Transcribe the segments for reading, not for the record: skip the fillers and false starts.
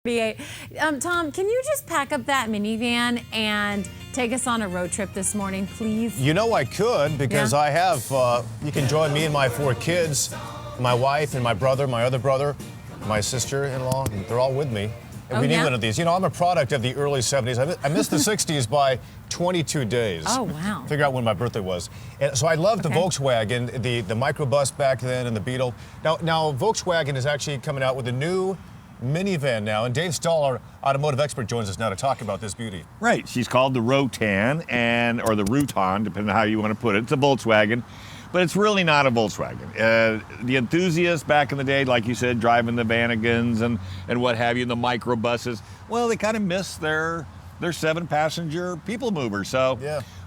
Tom, can you just pack up that minivan and take us on a road trip this morning, please? You know I could, because I have, you can join me and my 4 kids, my wife and my brother, my other brother, my sister-in-law, and they're all with me. And we need one of these. You know, I'm a product of the early 70s. I missed the 60s by 22 days. Oh, wow. Figure out when my birthday was. And so I loved the Volkswagen, the microbus back then, and the Beetle. Now Volkswagen is actually coming out with a new minivan now, and Dave Stahl, our automotive expert, joins us now to talk about this beauty. Right, she's called the Routan, or the Routan, depending on how you want to put it. It's a Volkswagen, but it's really not a Volkswagen. The enthusiasts back in the day, like you said, driving the Vanagons and what have you, the microbuses, well, they kind of miss their 7-passenger people mover. So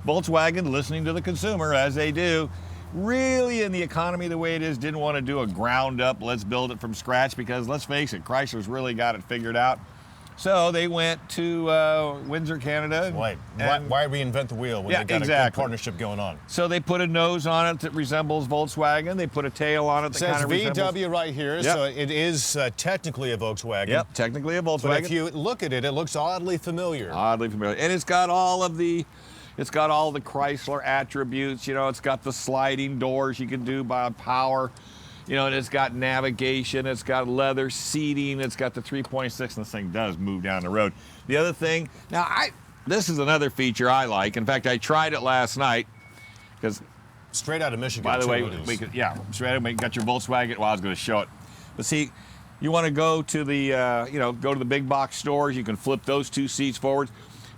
Volkswagen, listening to the consumer, as they do, really in the economy the way it is, didn't want to do a ground up, let's build it from scratch, because let's face it, Chrysler's really got it figured out. So they went to Windsor, Canada. Right. Why reinvent the wheel when they got a good partnership going on? So they put a nose on it that resembles Volkswagen. They put a tail on it that kind of resembles. It says VW right here, so it is technically a Volkswagen. Yep, technically a Volkswagen. But if you look at it, it looks oddly familiar. Oddly familiar. And it's got all the Chrysler attributes. You know, it's got the sliding doors you can do by power. You know, and it's got navigation, it's got leather seating, it's got the 3.6, and this thing does move down the road. The other thing, this is another feature I like. In fact, I tried it last night, because straight out of Michigan. By the way, straight out, we got your Volkswagen. Well, I was going to show it, but see, you want to go to the, go to the big box stores. You can flip those 2 seats forward,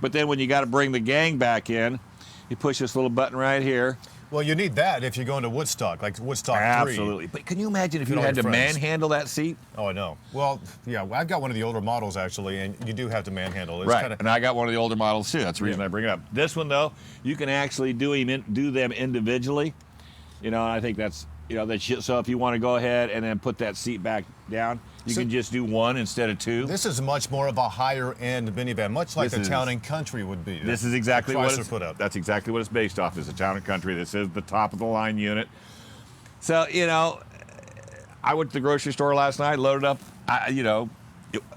but then when you got to bring the gang back in, you push this little button right here. Well, you need that if you're going to Woodstock, like Woodstock 3. Absolutely. But can you imagine if you had to manhandle that seat? Oh, I know. Well, yeah, I've got one of the older models, actually, and you do have to manhandle. It's right, and I got one of the older models, too. That's the reason I bring it up. This one, though, you can actually do them individually. You know, and I think that's, so if you want to go ahead and then put that seat back down, you can just do one instead of 2. This is much more of a higher-end minivan, much like the Town and Country would be. This is exactly what it's put up. That's exactly what it's based off. Is the Town and Country. This is the top-of-the-line unit. So, I went to the grocery store last night, loaded up.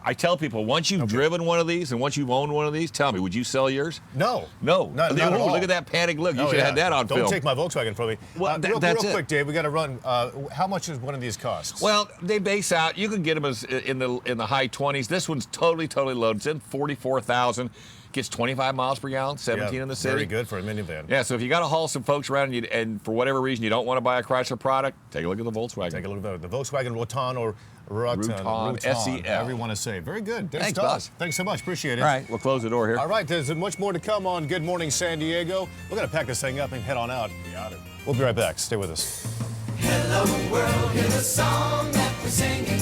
I tell people, once you've driven one of these and once you've owned one of these, tell me, would you sell yours? No. Not at all. Look at that panic look. You should have had that on film. Don't take my Volkswagen from me. Well, real quick, Dave, we got to run. How much does one of these cost? Well, they base out. You can get them in the high 20s. This one's totally loaded. It's in 44,000. Gets 25 miles per gallon, 17 in the city. Very good for a minivan. Yeah, so if you got to haul some folks around and for whatever reason you don't want to buy a Chrysler product, take a look at the Volkswagen. Take a look at the Volkswagen Routan or Routan, SEL. However you want to say. Very good. Thanks, boss. Thanks so much. Appreciate it. All right, we'll close the door here. All right, there's much more to come on Good Morning San Diego. We're going to pack this thing up and head on out. We'll be right back. Stay with us. Hello world, hear the song that we're singing.